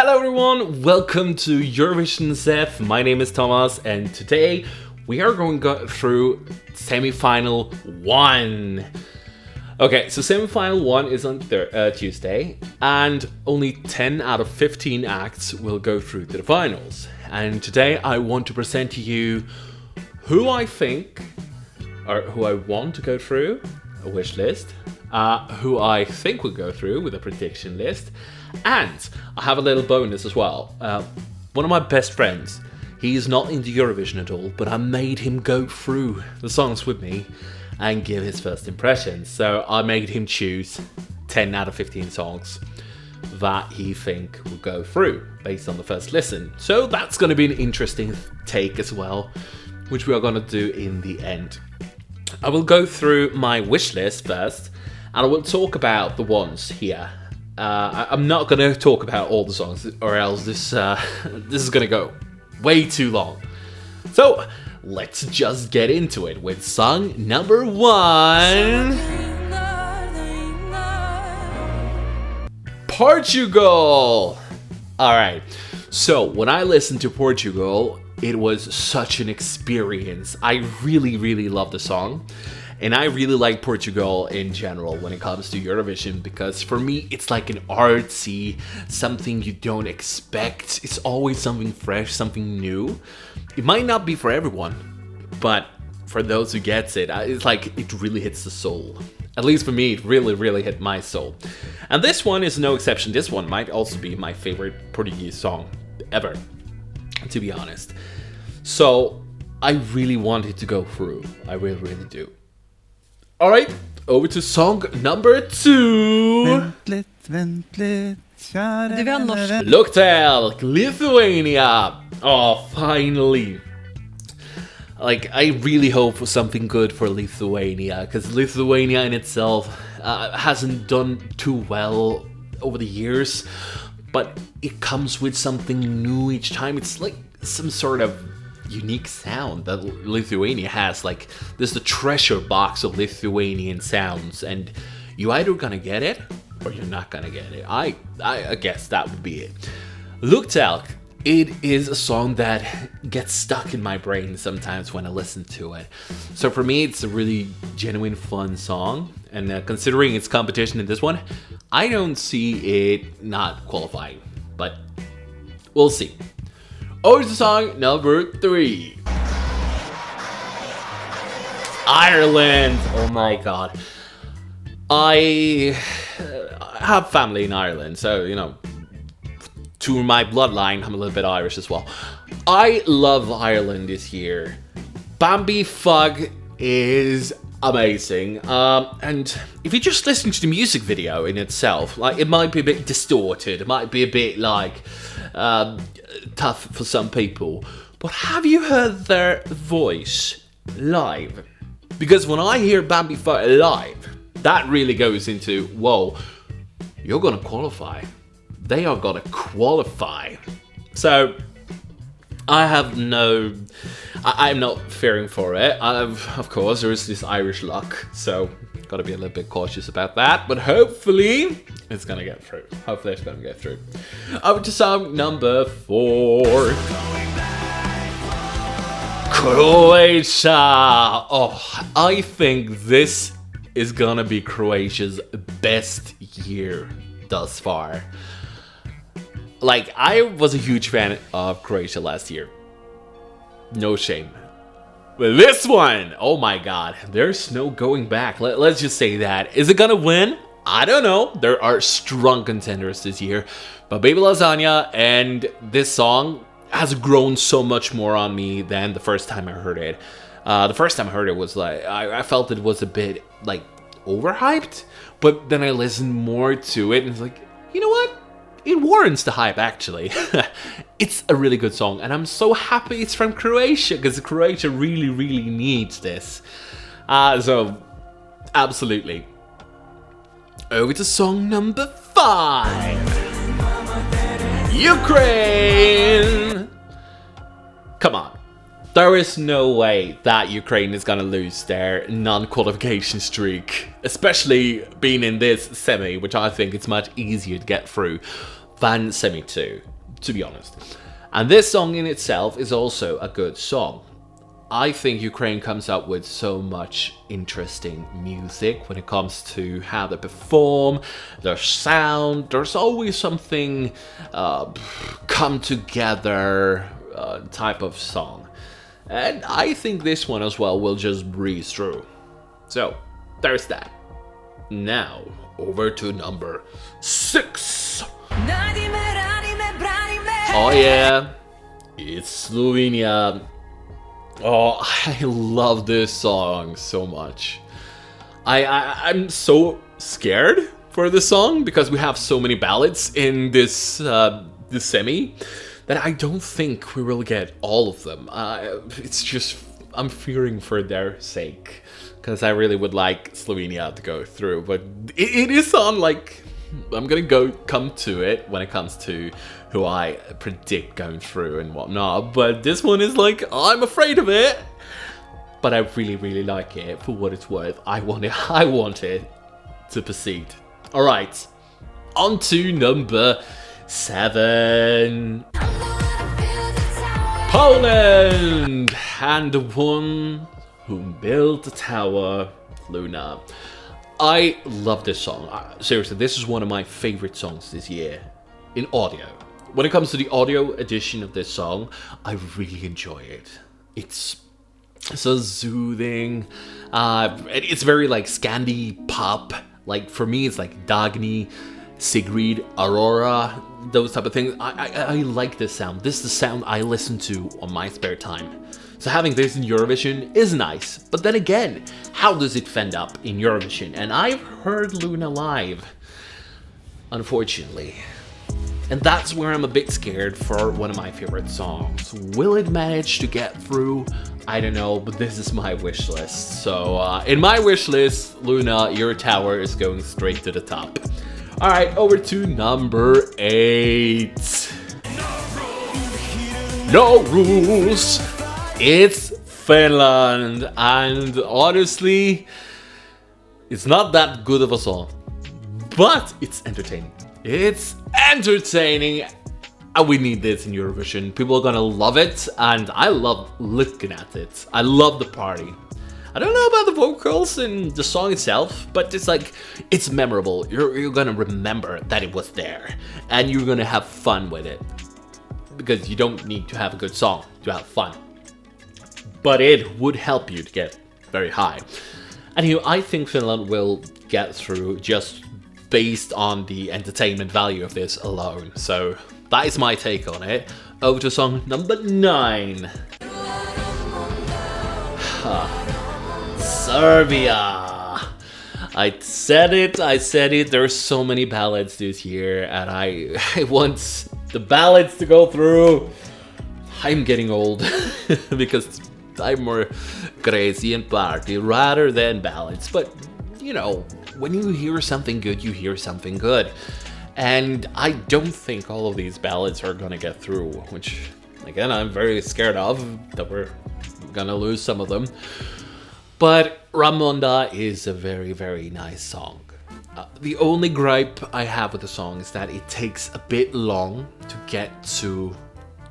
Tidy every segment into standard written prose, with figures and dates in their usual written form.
Hello everyone, welcome to Eurovision-Zeff. My name is Thomas and today we are going to go through semi-final 1. Okay, so semi-final 1 is on Tuesday and only 10 out of 15 acts will go through to the finals. And today I want to present to you who I think, or who I want to go through, a wish list, who I think will go through with a prediction list, and I have a little bonus as well. One of my best friends, he is not into Eurovision at all, but I made him go through the songs with me and give his first impressions. So I made him choose 10 out of 15 songs that he think will go through based on the first listen. So that's going to be an interesting take as well, which we are going to do in the end. I will go through my wish list first, and I will talk about the ones here. I'm not going to talk about all the songs, or else this is going to go way too long. So let's just get into it with song number 1. Portugal! Alright, so when I listened to Portugal, it was such an experience. I really love the song. And I really like Portugal in general when it comes to Eurovision, because for me it's like an artsy, something you don't expect. It's always something fresh, something new. It might not be for everyone, but for those who gets it, it's like it really hits the soul. At least for me, it really hit my soul. And this one is no exception. This one might also be my favorite Portuguese song ever, to be honest. So I really want it to go through. I really do. Alright, over to song number 2. Looktel, Lithuania. Oh, finally. Like, I really hope for something good for Lithuania, because Lithuania in itself hasn't done too well over the years, but it comes with something new each time. It's like some sort of unique sound that Lithuania has. Like, there's the treasure box of Lithuanian sounds, and you either gonna get it or you're not gonna get it. I guess that would be it. Looktelk, it is a song that gets stuck in my brain sometimes when I listen to it. So for me, it's a really genuine fun song, and considering its competition in this one, I don't see it not qualifying, but we'll see. Over to song number 3. Ireland. Oh my god. I have family in Ireland, so, you know, to my bloodline, I'm a little bit Irish as well. I love Ireland this year. Bambi Fug is amazing. And if you just listen to the music video in itself, like, it might be a bit distorted. It might be a bit like tough for some people, but have you heard their voice live? Because when I hear Bambi Fug live, that really goes into, whoa, you're gonna qualify. They are gonna qualify. So I'm not fearing for it. Of course, there is this Irish luck, so gotta be a little bit cautious about that, but hopefully it's gonna get through. Hopefully it's gonna get through. Over to song number 4. Croatia. Oh, I think this is gonna be Croatia's best year thus far. Like, I was a huge fan of Croatia last year. No shame. But this one, oh my god, there's no going back. Let's just say that. Is it gonna win? I don't know. There are strong contenders this year. But Baby Lasagna and this song has grown so much more on me than the first time I heard it. The first time I heard it was like, I felt it was a bit, like, overhyped. But then I listened more to it and it's like, you know what? It warrants the hype, actually. It's a really good song, and I'm so happy it's from Croatia, because Croatia really needs this. So, absolutely. Over to song number 5. Ukraine! Come on. There is no way that Ukraine is gonna lose their non-qualification streak, especially being in this semi, which I think it's much easier to get through than semi 2. to be honest. And this song in itself is also a good song. I think Ukraine comes up with so much interesting music when it comes to how they perform, their sound. There's always something come together type of song. And I think this one as well will just breeze through. So, there's that. Now, over to number 6. Oh yeah, it's Slovenia. Oh, I love this song so much. I'm so scared for this song because we have so many ballads in this semi that I don't think we will get all of them. It's just, I'm fearing for their sake because I really would like Slovenia to go through, but it is on, like, I'm gonna come to it when it comes to who I predict going through and whatnot, but this one is like, I'm afraid of it, but I really, really like it for what it's worth. I want it to proceed. All right, on to number 7. Poland, and the one who built the tower, Luna. I love this song. Seriously, this is one of my favorite songs this year in audio. When it comes to the audio edition of this song, I really enjoy it. It's so soothing. It's very like Scandi pop. Like for me, it's like Dagny, Sigrid, Aurora, those type of things. I like this sound. This is the sound I listen to on my spare time. So having this in Eurovision is nice, but then again, how does it fend up in Eurovision? And I've heard Luna live, unfortunately. And that's where I'm a bit scared for one of my favorite songs. Will it manage to get through? I don't know, but this is my wish list. So in my wish list, Luna, your tower is going straight to the top. All right, over to number 8. No rules. It's Finland, and honestly, it's not that good of a song, but it's entertaining. It's entertaining, and we need this in Eurovision. People are gonna love it, and I love looking at it. I love the party. I don't know about the vocals and the song itself, but it's like, it's memorable. You're gonna remember that it was there, and you're gonna have fun with it. Because you don't need to have a good song to have fun. But it would help you to get very high. Anyway, I think Finland will get through just based on the entertainment value of this alone. So that is my take on it. Over to song number 9. Serbia. I said it. There's so many ballads this year, and I want the ballads to go through. I'm getting old because I'm more crazy and party rather than ballads. But, you know, when you hear something good, you hear something good. And I don't think all of these ballads are gonna get through, which, again, I'm very scared of, that we're gonna lose some of them. But Ramonda is a very, very nice song. The only gripe I have with the song is that it takes a bit long to get to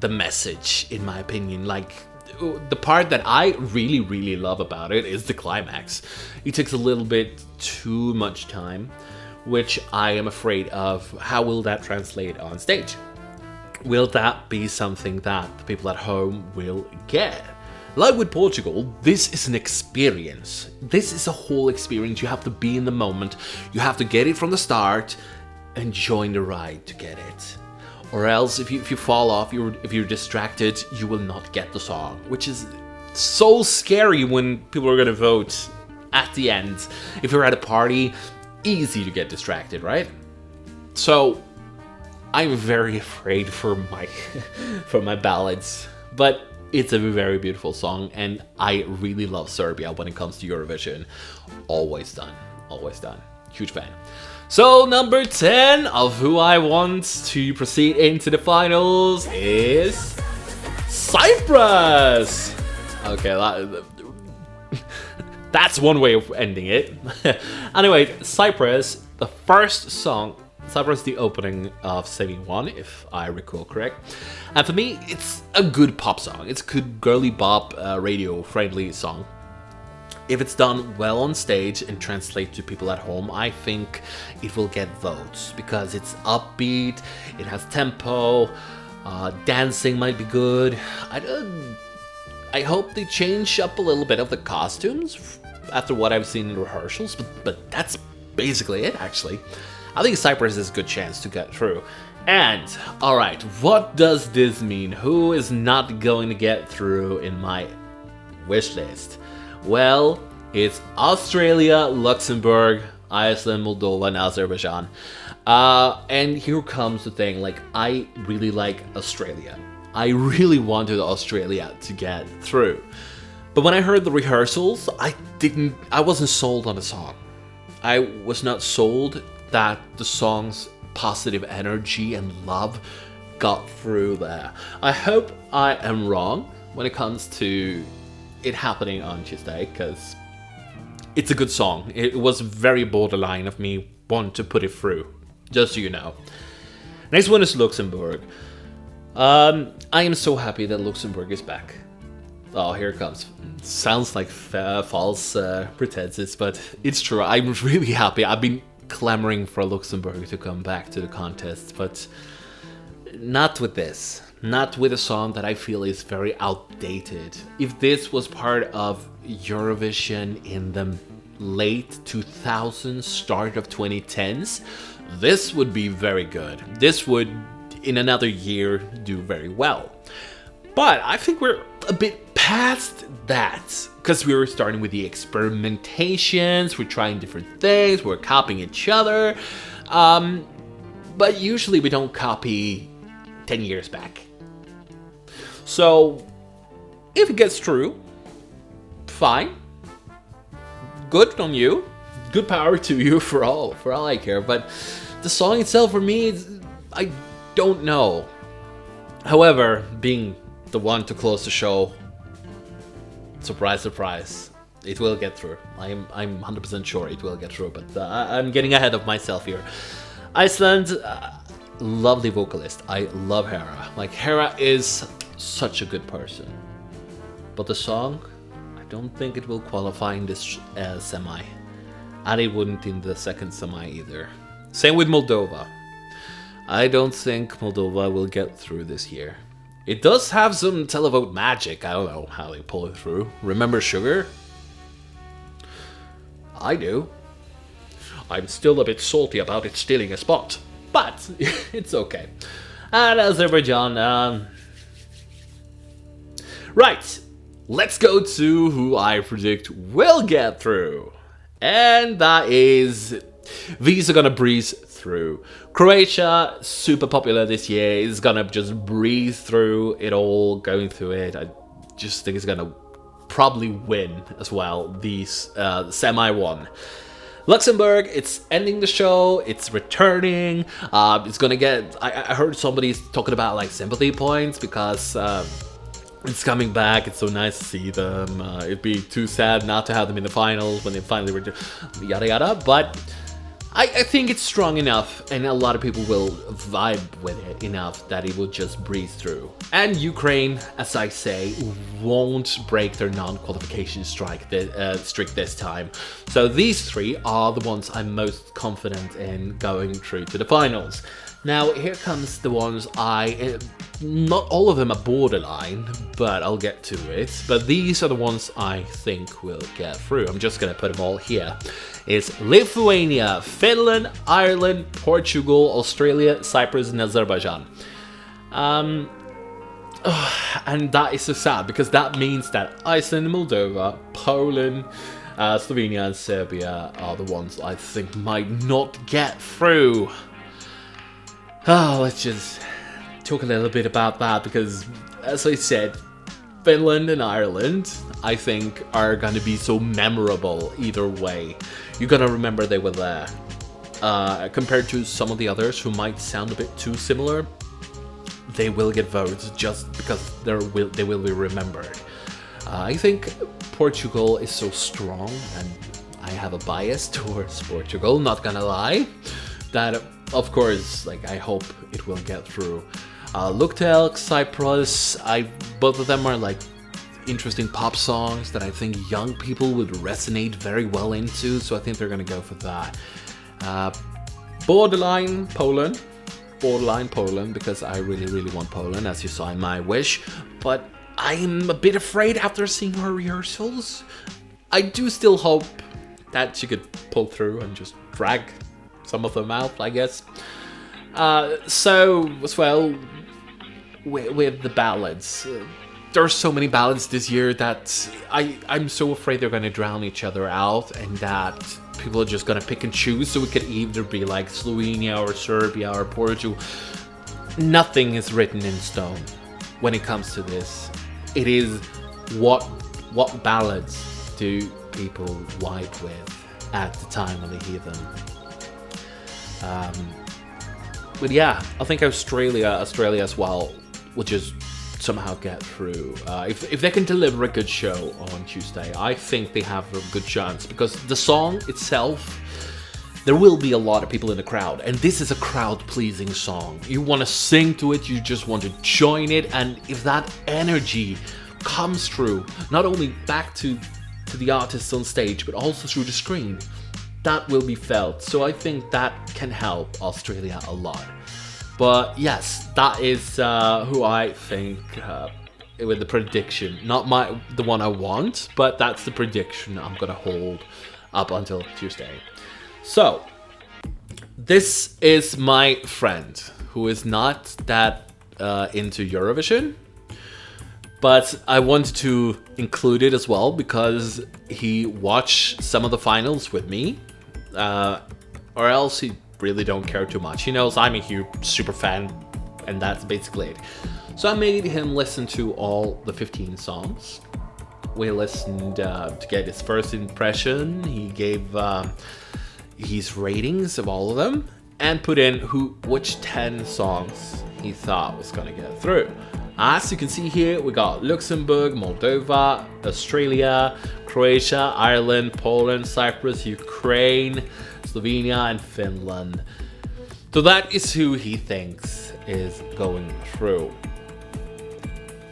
the message, in my opinion. Like, the part that I really, really love about it is the climax. It takes a little bit too much time, which I am afraid of. How will that translate on stage? Will that be something that the people at home will get? Like with Portugal, this is an experience. This is a whole experience. You have to be in the moment. You have to get it from the start and join the ride to get it. Or else, if you fall off, if you're distracted, you will not get the song, which is so scary when people are gonna vote at the end. If you're at a party, easy to get distracted, right? So I'm very afraid for my ballads, but it's a very beautiful song, and I really love Serbia when it comes to Eurovision. Always done. Huge fan. So number 10 of who I want to proceed into the finals is Cyprus. Okay, that's one way of ending it. Anyway, Cyprus, the first song Cyprus the opening of semi 1, if I recall correct. And for me, it's a good pop song. It's a good girly bop, radio-friendly song. If it's done well on stage and translate to people at home, I think it will get votes because it's upbeat, it has tempo, dancing might be good. I hope they change up a little bit of the costumes after what I've seen in rehearsals, but that's basically it, actually. I think Cyprus has a good chance to get through. And, alright, what does this mean? Who is not going to get through in my wish list? Well, it's Australia, Luxembourg, Iceland, Moldova, and Azerbaijan. And here comes the thing, like, I really like Australia. I really wanted Australia to get through. But when I heard the rehearsals, I wasn't sold on the song. I was not sold that the song's positive energy and love got through there. I hope I am wrong when it comes to it happening on Tuesday, because it's a good song. It was very borderline of me wanting to put it through, just so you know. Next one is Luxembourg. I am so happy that Luxembourg is back. Oh, here it comes. Sounds like false pretenses, but it's true. I'm really happy. I've been clamoring for Luxembourg to come back to the contest, but not with this. Not with a song that I feel is very outdated. If this was part of Eurovision in the late 2000s, start of 2010s, this would be very good. This would, in another year, do very well. But I think we're a bit past that, because we were starting with the experimentations, we're trying different things, we're copying each other, but usually we don't copy 10 years back. So, if it gets through, fine, good on you, good power to you for all I care, but the song itself for me, I don't know. However, being the one to close the show, surprise, surprise, it will get through. I'm 100% sure it will get through, but I'm getting ahead of myself here. Iceland, lovely vocalist. I love Hera. Like, Hera is such a good person. But the song, I don't think it will qualify in this semi. And it wouldn't in the second semi either. Same with Moldova. I don't think Moldova will get through this year. It does have some televote magic. I don't know how they pull it through. Remember Sugar? I do. I'm still a bit salty about it stealing a spot, but it's okay. And Azerbaijan, right, let's go to who I predict will get through. And that is, these are gonna breeze through. Croatia, super popular this year, is gonna just breeze through it all, going through it. I just think it's gonna probably win as well, these semi one. Luxembourg, it's ending the show, it's returning, it's gonna get, I heard somebody talking about like sympathy points because it's coming back, it's so nice to see them, it'd be too sad not to have them in the finals when they finally return, yada yada, but I think it's strong enough, and a lot of people will vibe with it enough that it will just breeze through. And Ukraine, as I say, won't break their non-qualification streak this time. So these three are the ones I'm most confident in going through to the finals. Now, here comes the ones not all of them are borderline, but I'll get to it. But these are the ones I think will get through. I'm just gonna put them all here. It's Lithuania, Finland, Ireland, Portugal, Australia, Cyprus, and Azerbaijan. And that is so sad, because that means that Iceland, Moldova, Poland, Slovenia, and Serbia are the ones I think might not get through. Let's just talk a little bit about that, because, as I said, Finland and Ireland, I think, are going to be so memorable either way. You're going to remember they were there. Compared to some of the others who might sound a bit too similar, they will get votes just because they will be remembered. I think Portugal is so strong, and I have a bias towards Portugal, not gonna lie, that of course, like, I hope it will get through. Looktelk, Cyprus, both of them are like interesting pop songs that I think young people would resonate very well into, so I think they're gonna go for that. Borderline Poland, because I really want Poland, as you saw in my wish, but I'm a bit afraid after seeing her rehearsals. I do still hope that she could pull through and just drag some of them out, I guess. So, as well, with the ballads, there are so many ballads this year that I'm so afraid they're going to drown each other out, and that people are just going to pick and choose, so it could either be like Slovenia or Serbia or Portugal. Nothing is written in stone when it comes to this. It is what ballads do people vibe with at the time when they hear them. But yeah, I think Australia as well will just somehow get through. If they can deliver a good show on Tuesday, I think they have a good chance, because the song itself, there will be a lot of people in the crowd, and this is a crowd-pleasing song. You want to sing to it, you just want to join it, and if that energy comes through, not only back to the artists on stage, but also through the screen, that will be felt. So I think that can help Australia a lot. But yes, that is who I think with the prediction. Not the one I want, but that's the prediction I'm gonna hold up until Tuesday. So, this is my friend who is not that into Eurovision, but I wanted to include it as well because he watched some of the finals with me, or else he really don't care too much. He knows I'm a huge super fan, and that's basically it. So I made him listen to all the 15 songs. We listened to get his first impression. He gave his ratings of all of them and put in which 10 songs he thought was gonna get through. As you can see here, we got Luxembourg, Moldova, Australia, Croatia, Ireland, Poland, Cyprus, Ukraine, Slovenia, and Finland. So that is who he thinks is going through.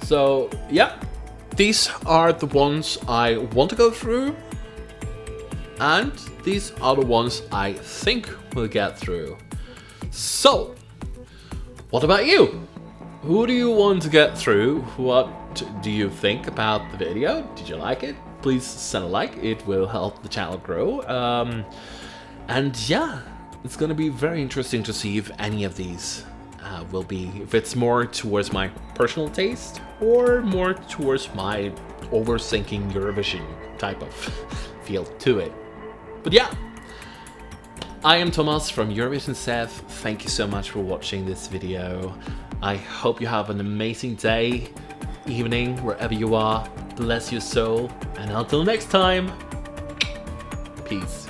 So yeah, these are the ones I want to go through, and these are the ones I think will get through. So, what about you? Who do you want to get through? What do you think about the video? Did you like it? Please send a like, it will help the channel grow. And yeah, it's gonna be very interesting to see if any of these will be, if it's more towards my personal taste or more towards my overthinking Eurovision type of feel to it. But yeah, I am Thomas from ESC-Zeff. Thank you so much for watching this video. I hope you have an amazing day, evening, wherever you are. Bless your soul, and until next time, peace.